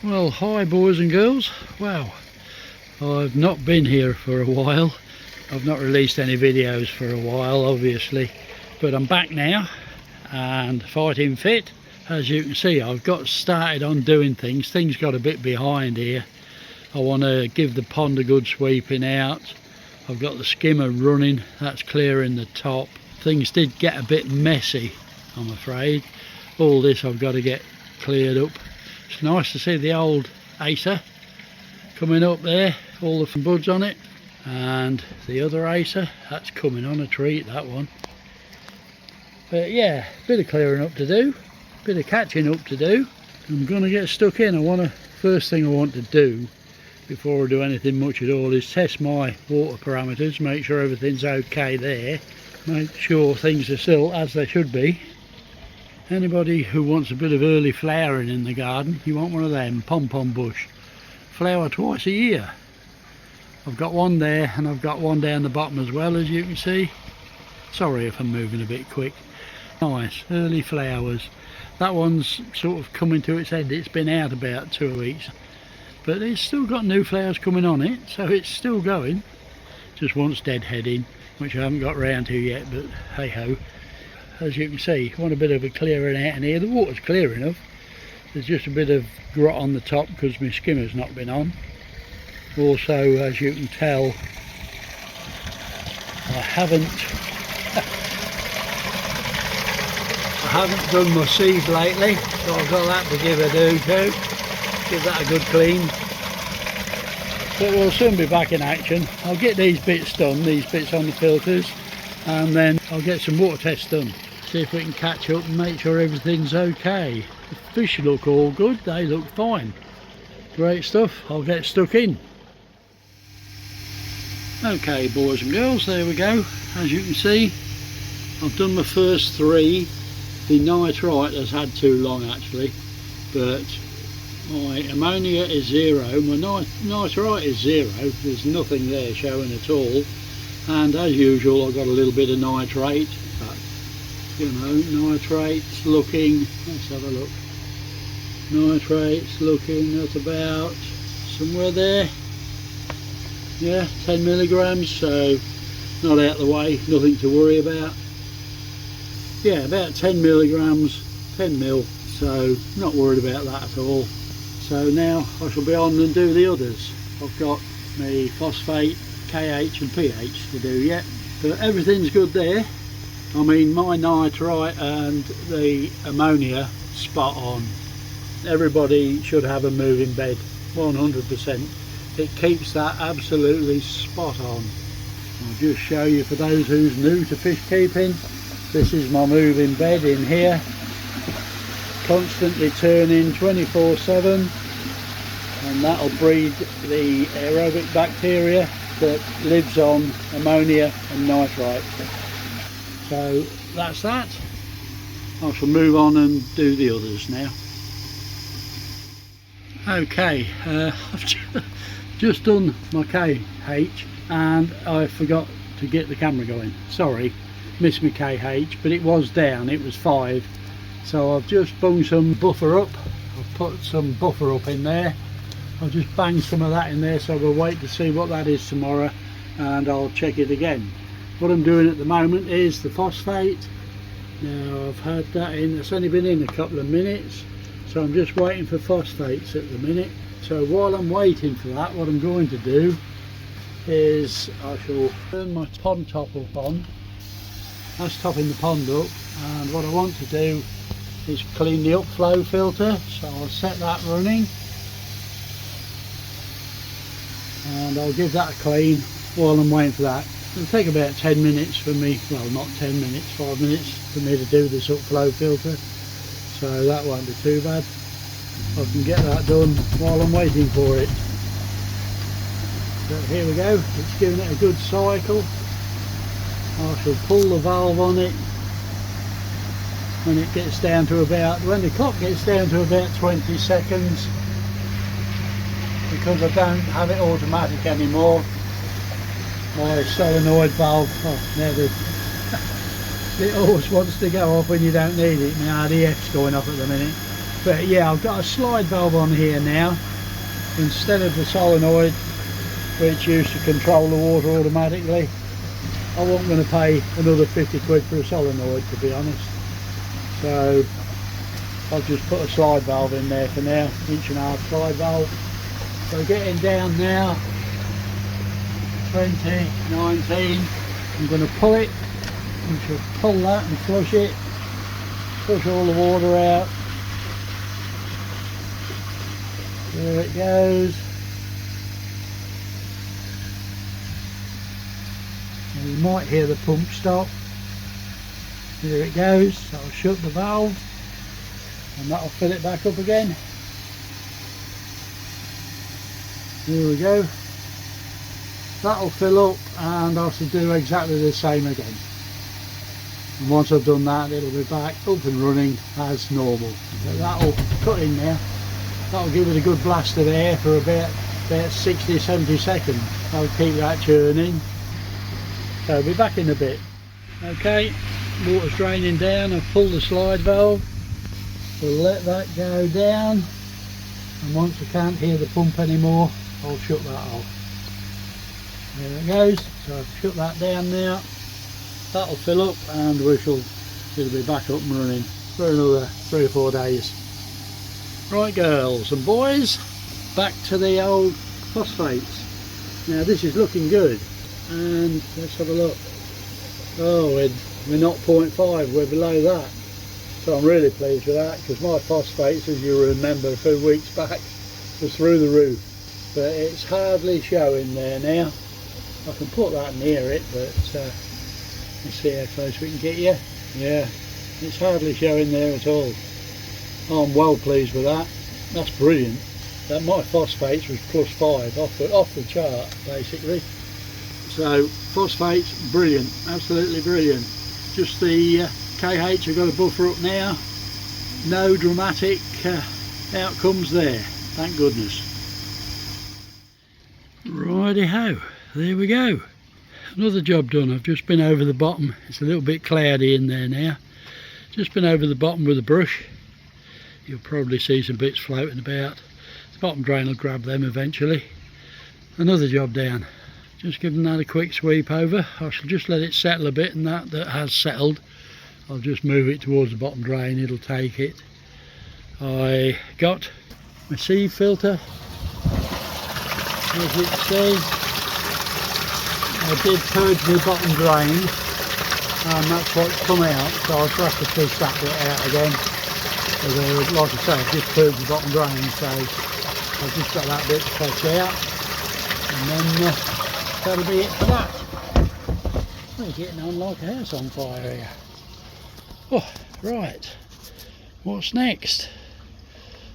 Well, hi boys and girls. Wow, I've not been here for a while. I've not released any videos for a while, obviously, but I'm back now and fighting fit. As you can see, I've got started on doing things. Things got a bit behind here. I want to give the pond a good sweeping out. I've got the skimmer running, that's clearing the top. Things did get a bit messy, I'm afraid. All this I've got to get cleared up. It's nice to see the old acer coming up there, all the buds on it, and the other acer, that's coming on a treat, that one. But yeah, bit of clearing up to do, bit of catching up to do. I'm going to get stuck in. First thing I want to do before I do anything much at all is test my water parameters, make sure everything's okay there, make sure things are still as they should be. Anybody who wants a bit of early flowering in the garden, you want one of them, pom-pom bush. Flower twice a year. I've got one there and I've got one down the bottom as well, as you can see. Sorry if I'm moving a bit quick. Nice, early flowers. That one's sort of coming to its end. It's been out about 2 weeks. But it's still got new flowers coming on it, so it's still going. Just wants deadheading, which I haven't got round to yet, but hey ho. As you can see, I want a bit of a clearing out in here. The water's clear enough. There's just a bit of grot on the top because my skimmer's not been on. Also, as you can tell, I haven't done my seed lately, so I've got that to give a do too. Give that a good clean. But we'll soon be back in action. I'll get these bits done, these bits on the filters, and then I'll get some water tests done. See if we can catch up and make sure everything's okay. The fish look all good, they look fine. Great stuff, I'll get stuck in. Okay boys and girls, there we go. As you can see, I've done my first 3. The nitrite has had too long actually, but my ammonia is 0, my nitrite is 0, there's nothing there showing at all, and as usual I've got a little bit of nitrate, but you know, nitrate's looking, let's have a look, nitrate's looking at about somewhere there, yeah, 10 milligrams, so not out of the way, nothing to worry about. Yeah, about 10 milligrams, 10 mil, so not worried about that at all. So now I shall be on and do the others. I've got my phosphate, KH and pH to do yet, but everything's good there. I mean, my nitrite and the ammonia spot on. Everybody should have a moving bed, 100%. It keeps that absolutely spot on. I'll just show you, for those who's new to fish keeping, this is my moving bed in here, constantly turning 24/7, and that'll breed the aerobic bacteria that lives on ammonia and nitrite. So that's that. I shall move on and do the others now. Okay, I've just done my KH and I forgot to get the camera going. Sorry, missed my KH, but it was down, it was 5. So I've just bung some buffer up. I've put some buffer up in there. I'll just bang some of that in there, so we'll wait to see what that is tomorrow and I'll check it again. What I'm doing at the moment is the phosphate. Now I've had that in, it's only been in a couple of minutes, so I'm just waiting for phosphates at the minute. So while I'm waiting for that, what I'm going to do is I shall turn my pond top up on. That's topping the pond up, and what I want to do is clean the upflow filter, so I'll set that running and I'll give that a clean while I'm waiting for that. It'll take about 10 minutes for me, well not 10 minutes, 5 minutes for me to do this upflow filter, so that won't be too bad. I can get that done while I'm waiting for it. So here we go, it's giving it a good cycle. I shall pull the valve on it when it gets down to about, when the clock gets down to about 20 seconds, because I don't have it automatic anymore. My solenoid valve, it always wants to go off when you don't need it. My RDF's going off at the minute, But yeah, I've got a slide valve on here now instead of the solenoid, which used to control the water automatically. I wasn't going to pay another 50 quid for a solenoid, to be honest, so I'll just put a slide valve in there for now, 1.5" slide valve. So getting down now, 20, 19, I'm going to pull it, and should pull that and flush it, flush all the water out. There it goes. And you might hear the pump stop. There it goes. So I'll shut the valve and that'll fill it back up again. There we go. That'll fill up and I shall do exactly the same again. And once I've done that, it'll be back up and running as normal. So that'll cut in there. That'll give it a good blast of air for about 60-70 seconds. I'll keep that churning. So I'll be back in a bit. Okay, water's draining down. I've pulled the slide valve. We'll let that go down. And once I can't hear the pump anymore, I'll shut that off. There it goes. So I've shut that down now. That'll fill up and it'll be back up and running for another 3 or 4 days. Right girls and boys, back to the old phosphates. Now this is looking good, and let's have a look. Oh, we're not 0.5, we're below that. So I'm really pleased with that, because my phosphates, as you remember a few weeks back, was through the roof. But it's hardly showing there now. I can put that near it, but let's see how close we can get you. Yeah, it's hardly showing there at all. I'm well pleased with that. That's brilliant. That my phosphates was +5 off the chart basically. So phosphates, brilliant, absolutely brilliant. Just the KH, I've got a buffer up now. No dramatic outcomes there, thank goodness. Righty-ho, there we go. Another job done. I've just been over the bottom. It's a little bit cloudy in there now. Just been over the bottom with a brush. You'll probably see some bits floating about. The bottom drain will grab them eventually. Another job down. Just giving that a quick sweep over. I shall just let it settle a bit, and that has settled, I'll just move it towards the bottom drain. It'll take it. I got my sieve filter, as you can see. I did purge my bottom drain, and that's what's come out, so I'll have to fish that bit out again. Like I say, I've just purged the bottom drain, so I've just got that bit to fetch out, and then that'll be it for that. We're getting on like a house on fire here. Oh, right, what's next?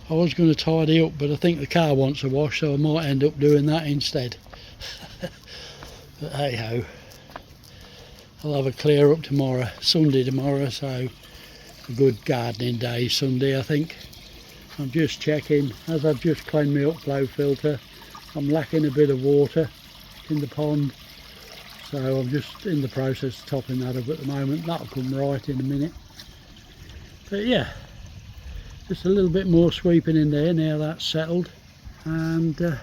I was going to tidy up, but I think the car wants a wash, so I might end up doing that instead. But hey ho, I'll have a clear up tomorrow, Sunday tomorrow, so a good gardening day Sunday I think. I'm just checking, as I've just cleaned my upflow filter, I'm lacking a bit of water in the pond, so I'm just in the process of topping that up at the moment. That'll come right in a minute. But yeah, just a little bit more sweeping in there now that's settled, and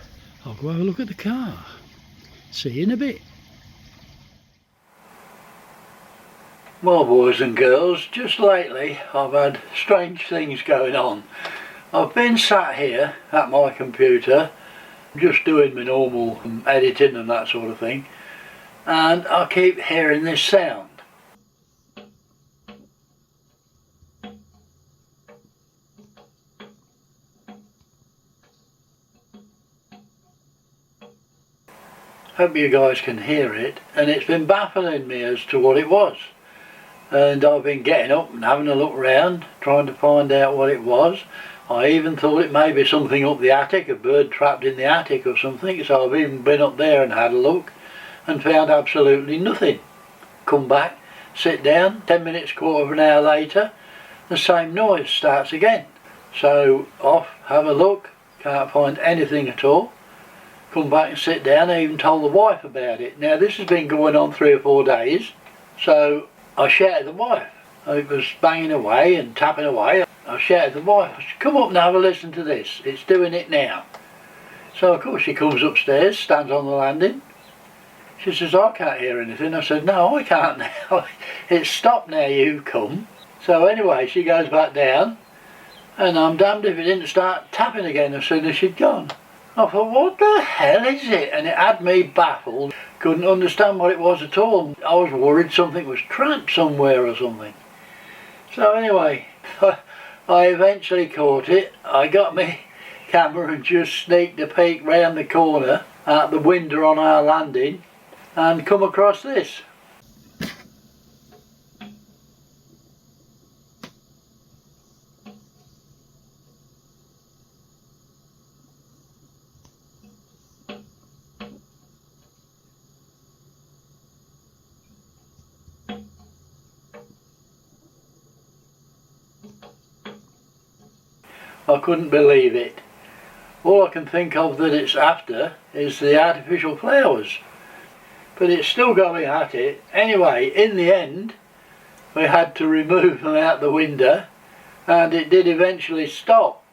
I'll go have a look at the car. See you in a bit. Well boys and girls, just lately I've had strange things going on. I've been sat here at my computer just doing my normal editing and that sort of thing, and I keep hearing this sound. Hope you guys can hear it, and it's been baffling me as to what it was. And I've been getting up and having a look round, trying to find out what it was. I even thought it may be something up the attic, a bird trapped in the attic or something, so I've even been up there and had a look and found absolutely nothing. Come back, sit down, 10 minutes, quarter of an hour later, the same noise starts again. So off, have a look, can't find anything at all. Come back and sit down. I even told the wife about it. Now this has been going on 3 or 4 days, so I shouted at the wife. It was banging away and tapping away, I shouted to the wife, come up and have a listen to this, it's doing it now. So of course she comes upstairs, stands on the landing. She says, I can't hear anything. I said, no, I can't now. It's stopped now you've come. So anyway, she goes back down, and I'm damned if it didn't start tapping again as soon as she'd gone. I thought, what the hell is it? And it had me baffled. Couldn't understand what it was at all. I was worried something was trapped somewhere or something. So anyway, I eventually caught it. I got my camera and just sneaked a peek round the corner out the window on our landing and come across this. I couldn't believe it. All I can think of that it's after is the artificial flowers. But it's still going at it. Anyway, in the end, we had to remove them out the window, and it did eventually stop.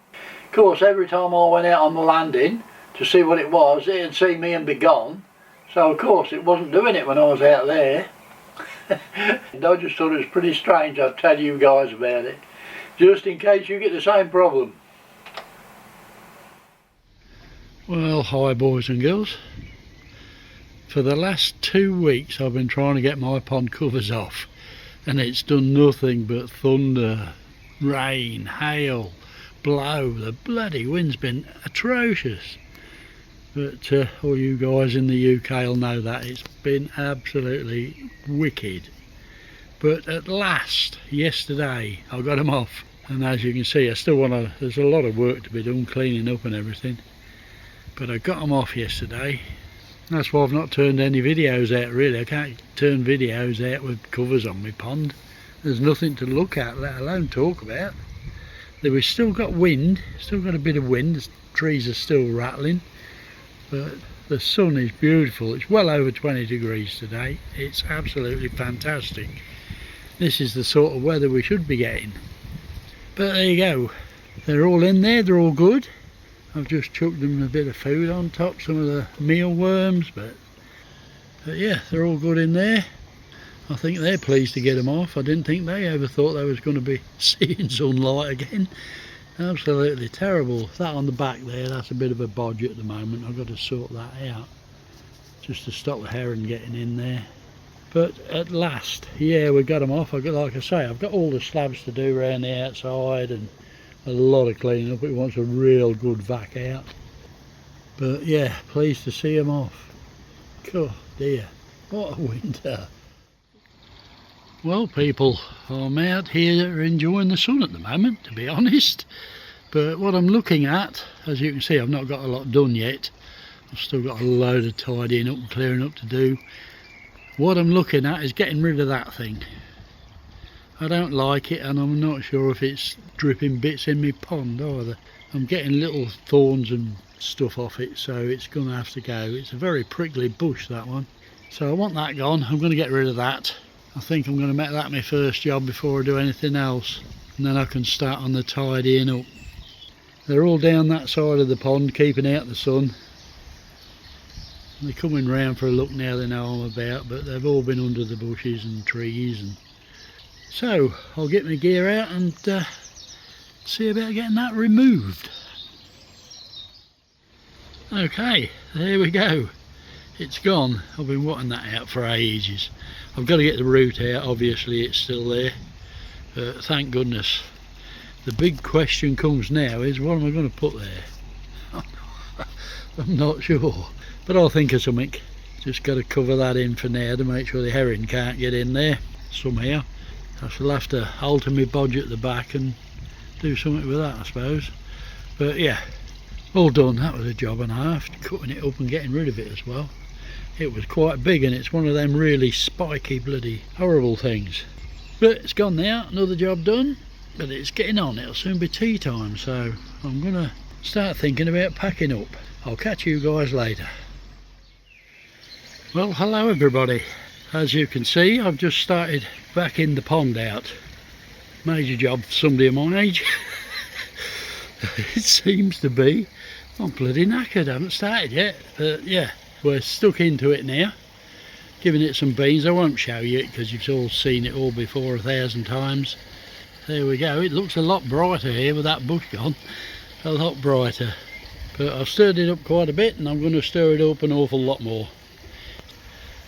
Of course, every time I went out on the landing to see what it was, it'd see me and be gone. So of course it wasn't doing it when I was out there. And I just thought it was pretty strange. I'd tell you guys about it, just in case you get the same problem. Well, hi boys and girls. For the last 2 weeks I've been trying to get my pond covers off, and it's done nothing but thunder, rain, hail, blow. The bloody wind's been atrocious. But all you guys in the UK will know that it's been absolutely wicked. But at last, yesterday, I got them off, and as you can see, I still want to, there's a lot of work to be done, cleaning up and everything. But I got them off yesterday. That's why I've not turned any videos out really. I can't turn videos out with covers on my pond. There's nothing to look at, let alone talk about. We've still got wind, still got a bit of wind, the trees are still rattling. But the sun is beautiful. It's well over 20 degrees today. It's absolutely fantastic. This is the sort of weather we should be getting. But there you go. They're all in there, they're all good. I've just chucked them a bit of food on top, some of the mealworms, but yeah, they're all good in there. I think they're pleased to get them off. I didn't think they ever thought they was going to be seeing sunlight again. Absolutely terrible. That on the back there, that's a bit of a bodge at the moment. I've got to sort that out just to stop the heron getting in there. But at last, yeah, we got them off. Like I say, I've got all the slabs to do around the outside and a lot of cleaning up. It wants a real good vac out. But yeah, pleased to see them off. God dear, what a winter. Well people, I'm out here enjoying the sun at the moment, to be honest. But what I'm looking at, as you can see, I've not got a lot done yet. I've still got a load of tidying up and clearing up to do. What I'm looking at is getting rid of that thing. I don't like it, and I'm not sure if it's dripping bits in my pond either. I'm getting little thorns and stuff off it, so it's going to have to go. It's a very prickly bush, that one. So I want that gone. I'm going to get rid of that. I think I'm going to make that my first job before I do anything else, and then I can start on the tidying up. They're all down that side of the pond, keeping out the sun. They're coming round for a look now, they know I'm about, but they've all been under the bushes and trees. And so I'll get my gear out and see about getting that removed. Okay, there we go. It's gone. I've been wanting that out for ages. I've got to get the root out, obviously it's still there. Thank goodness. The big question comes now is, what am I going to put there? I'm not sure. But I'll think of something. Just got to cover that in for now to make sure the herring can't get in there somehow. I shall have to alter my bodge at the back and do something with that, I suppose. But yeah, all done. That was a job and a half, cutting it up and getting rid of it as well. It was quite big, and it's one of them really spiky, bloody horrible things. But it's gone now, another job done. But it's getting on, it'll soon be tea time, so I'm gonna start thinking about packing up. I'll catch you guys later. Well, hello everybody. As you can see, I've just started backing the pond out. major job for somebody of my age. It seems to be. I'm bloody knackered, I haven't started yet, but yeah, we're stuck into it now. Giving it some beans. I won't show you it because you've all seen it all before 1,000 times. There we go. It looks a lot brighter here with that bush gone. A lot brighter. But I've stirred it up quite a bit, and I'm going to stir it up an awful lot more.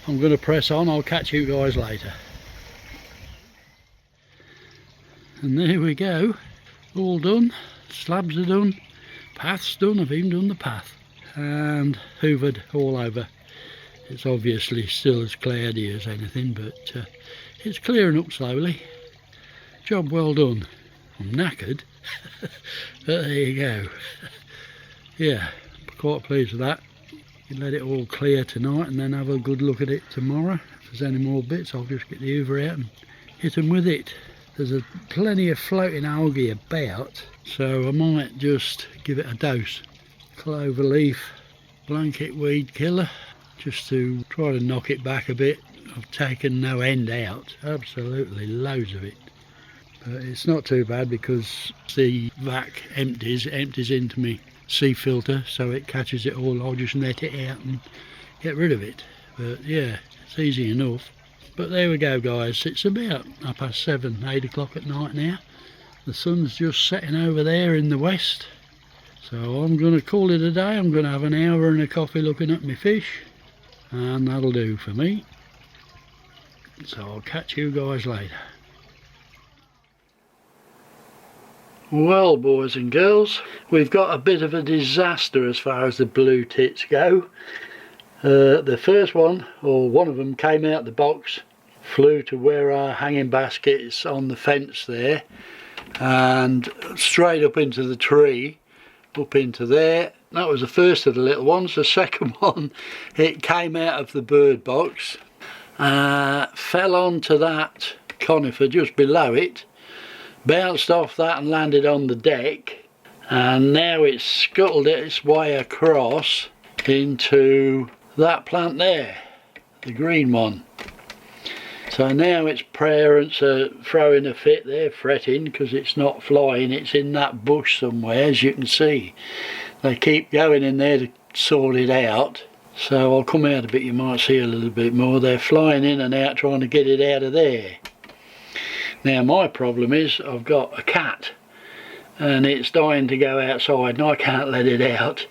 I'm going to press on. I'll catch you guys later. And there we go. All done. Slabs are done. Path's done. I've even done the path. And hoovered all over. It's obviously still as cloudy as anything, but it's clearing up slowly. Job well done. I'm knackered, but there you go. Yeah, quite pleased with that. You let it all clear tonight and then have a good look at it tomorrow. If there's any more bits, I'll just get the hoover out and hit them with it. There's plenty of floating algae about, so I might just give it a dose. Clover leaf blanket weed killer, just to try to knock it back a bit. I've taken no end out, absolutely loads of it. But it's not too bad because the vac empties into me sea filter, so it catches it all. I'll just net it out and get rid of it. But yeah, it's easy enough. But there we go guys, it's about 7:30, 8 o'clock at night now. The sun's just setting over there in the west. So I'm going to call it a day. I'm going to have an hour and a coffee looking at my fish, and that'll do for me. So I'll catch you guys later. Well boys and girls, we've got a bit of a disaster as far as the blue tits go. The first one, or one of them, came out the box, flew to where our hanging basket is on the fence there, and straight up into the tree, up into there. That was the first of the little ones. The second one, it came out of the bird box, fell onto that conifer just below it, bounced off that and landed on the deck, and now it's scuttled its way across into that plant there, the green one. So now its parents are throwing a fit, they're fretting because it's not flying, it's in that bush somewhere, as you can see. They keep going in there to sort it out. So I'll come out a bit, you might see a little bit more. They're flying in and out trying to get it out of there. Now my problem is I've got a cat and it's dying to go outside and I can't let it out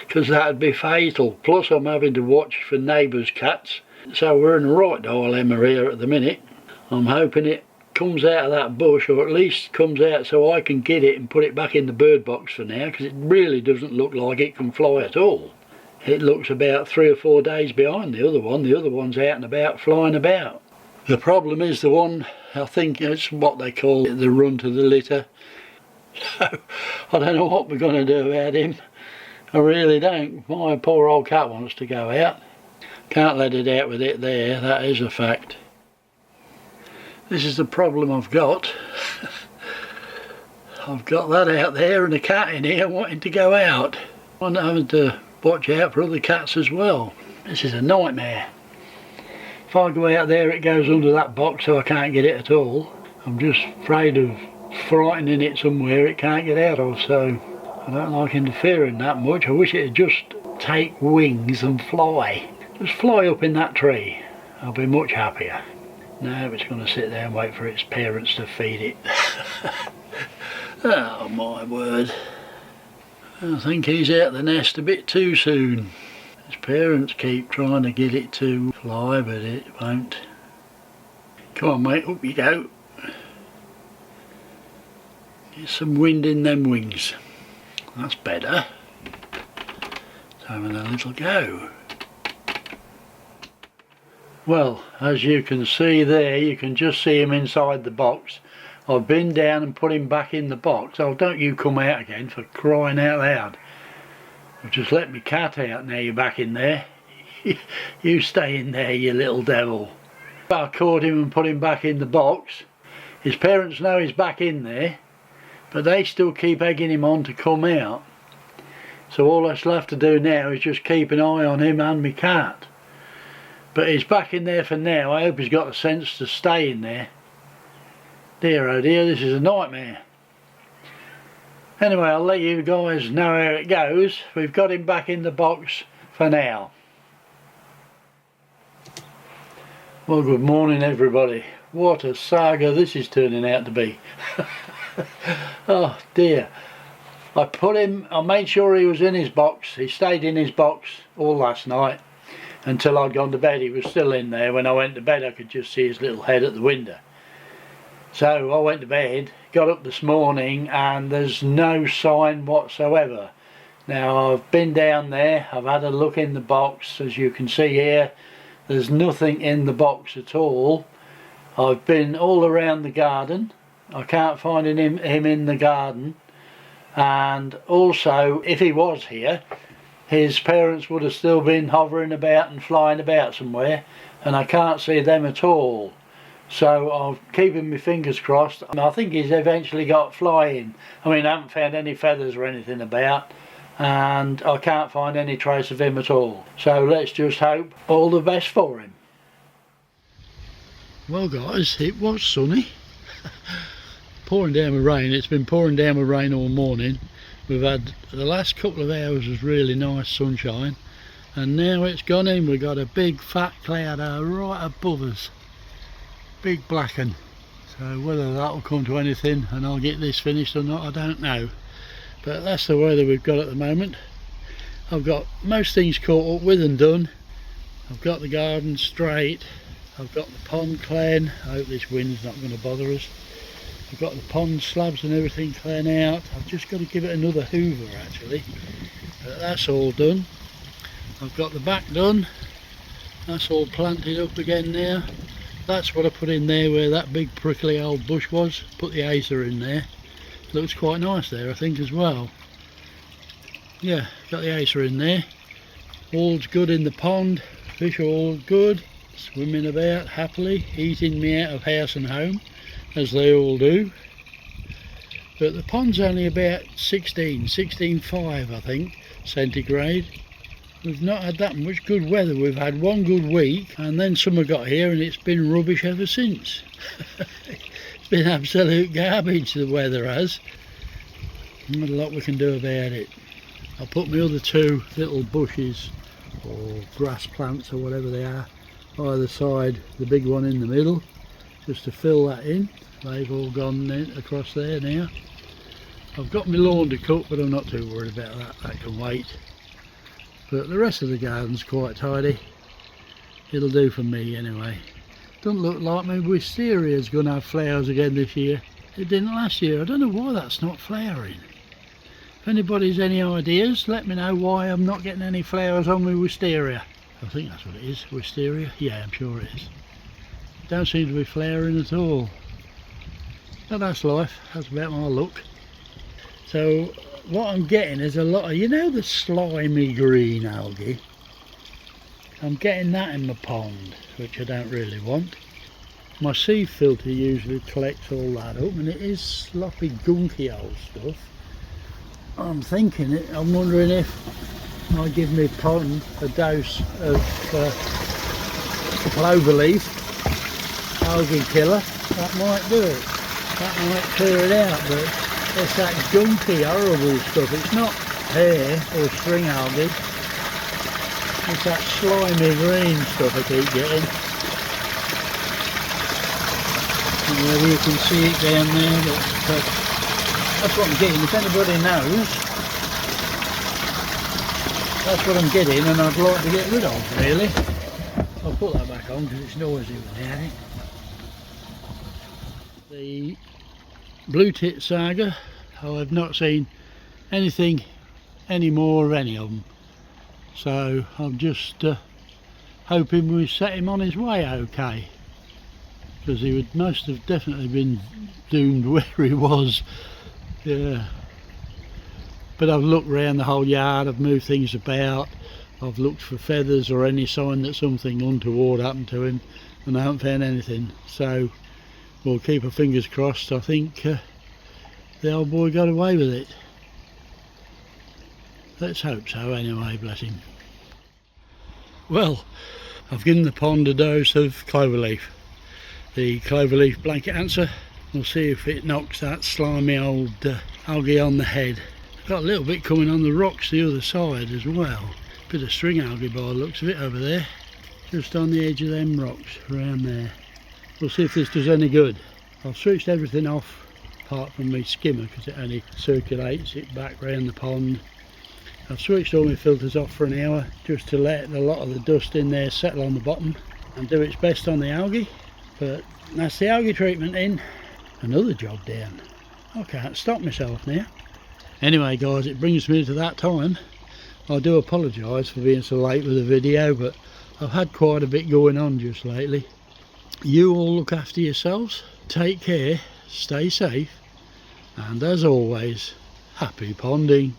because that'd be fatal. Plus I'm having to watch for neighbours' cats. So we're in the right dilemma here at the minute. I'm hoping it comes out of that bush, or at least comes out so I can get it and put it back in the bird box for now, because it really doesn't look like it can fly at all. It looks about 3 or 4 days behind the other one. The other one's out and about, flying about. The problem is the one, I think it's what they call the run to the litter. So I don't know what we're going to do about him. I really don't. My poor old cat wants to go out. Can't let it out with it there, that is a fact. This is the problem I've got. I've got that out there and a cat in here wanting to go out. I'm having to watch out for other cats as well. This is a nightmare. If I go out there it goes under that box so I can't get it at all. I'm just afraid of frightening it somewhere it can't get out of, so I don't like interfering that much. I wish it'd just take wings and fly. Just fly up in that tree. I'll be much happier. Now it's going to sit there and wait for its parents to feed it. Oh my word. I think he's out the nest a bit too soon. His parents keep trying to get it to fly, but it won't. Come on mate, up you go. Get some wind in them wings. That's better. It's having a little go. Well, as you can see there, you can just see him inside the box. I've been down and put him back in the box. Oh, don't you come out again, for crying out loud. I've just let my cat out, now you're back in there. You stay in there, you little devil. I caught him and put him back in the box. His parents know he's back in there, but they still keep egging him on to come out. So all I shall have to do now is just keep an eye on him and my cat. But he's back in there for now. I hope he's got the sense to stay in there. Dear oh dear, this is a nightmare. Anyway, I'll let you guys know how it goes. We've got him back in the box for now. Well, good morning everybody. What a saga this is turning out to be. Oh dear. I made sure he was in his box. He stayed in his box all last night until I'd gone to bed. He was still in there. When I went to bed I could just see his little head at the window. So I went to bed, got up this morning, and there's no sign whatsoever. Now I've been down there, I've had a look in the box. As you can see here, there's nothing in the box at all. I've been all around the garden. I can't find him in the garden. And also, if he was here, his parents would have still been hovering about and flying about somewhere, and I can't see them at all. So I'm keeping my fingers crossed. I think he's eventually got flying. I mean, I haven't found any feathers or anything about, and I can't find any trace of him at all. So let's just hope all the best for him. Well guys, it was sunny. Pouring down with rain. It's been pouring down with rain all morning. We've had the last couple of hours was really nice sunshine, and now it's gone in. We've got a big fat cloud right above us. Big black one. So whether that'll come to anything and I'll get this finished or not, I don't know. But that's the weather we've got at the moment. I've got most things caught up with and done. I've got the garden straight. I've got the pond clean. I hope this wind's not going to bother us. I've got the pond slabs and everything clean out. I've just got to give it another hoover actually. But that's all done. I've got the back done. That's all planted up again now. That's what I put in there where that big prickly old bush was. Put the acer in there. Looks quite nice there I think as well. Yeah, got the acer in there. All's good in the pond. Fish are all good. Swimming about happily. Eating me out of house and home, as they all do. But the pond's only about 16.5 I think centigrade. We've not had that much good weather. We've had one good week and then summer got here and it's been rubbish ever since. It's been absolute garbage, the weather has. Not a lot we can do about it. I'll put my other two little bushes or grass plants or whatever they are either side, the big one in the middle, just to fill that in. They've all gone in across there now. I've got my lawn to cut, but I'm not too worried about that. That can wait. But the rest of the garden's quite tidy. It'll do for me anyway. Doesn't look like my wisteria's going to have flowers again this year. It didn't last year. I don't know why that's not flowering. If anybody's any ideas, let me know why I'm not getting any flowers on my wisteria. I think that's what it is, wisteria. Yeah, I'm sure it is. Don't seem to be flowering at all. But that's life. That's about my luck. So what I'm getting is a lot of, you know, the slimy green algae. I'm getting that in my pond, which I don't really want. My sea filter usually collects all that up, and it is sloppy, gunky old stuff. I'm wondering if I give my pond a dose of cloverleaf algae killer, that might do it. That might clear it out, but it's that gunky, horrible stuff. It's not hair or string algae. It's that slimy green stuff I keep getting. Whether you can see it down there, but that's what I'm getting. If anybody knows, that's what I'm getting, and I'd like to get rid of, really. I'll put that back on because it's noisy without it. The blue tit saga, I've not seen anything any more of any of them, so I'm just hoping we set him on his way okay, because he would most have definitely been doomed where he was. Yeah, but I've looked around the whole yard, I've moved things about, I've looked for feathers or any sign that something untoward happened to him, and I haven't found anything. So we'll keep our fingers crossed. I think the old boy got away with it. Let's hope so anyway, bless him. Well, I've given the pond a dose of cloverleaf. The cloverleaf blanket answer, We'll see if it knocks that slimy old algae on the head. Got a little bit coming on the rocks the other side as well. Bit of string algae by the looks of it over there. Just on the edge of them rocks around there. We'll see if this does any good. I've switched everything off apart from my skimmer because it only circulates it back round the pond. I've switched all my filters off for an hour just to let a lot of the dust in there settle on the bottom and do its best on the algae. But that's the algae treatment in. Another job down. I can't stop myself now. Anyway guys, it brings me to that time. I do apologise for being so late with the video, but I've had quite a bit going on just lately. You all look after yourselves, take care, stay safe, and as always, happy ponding.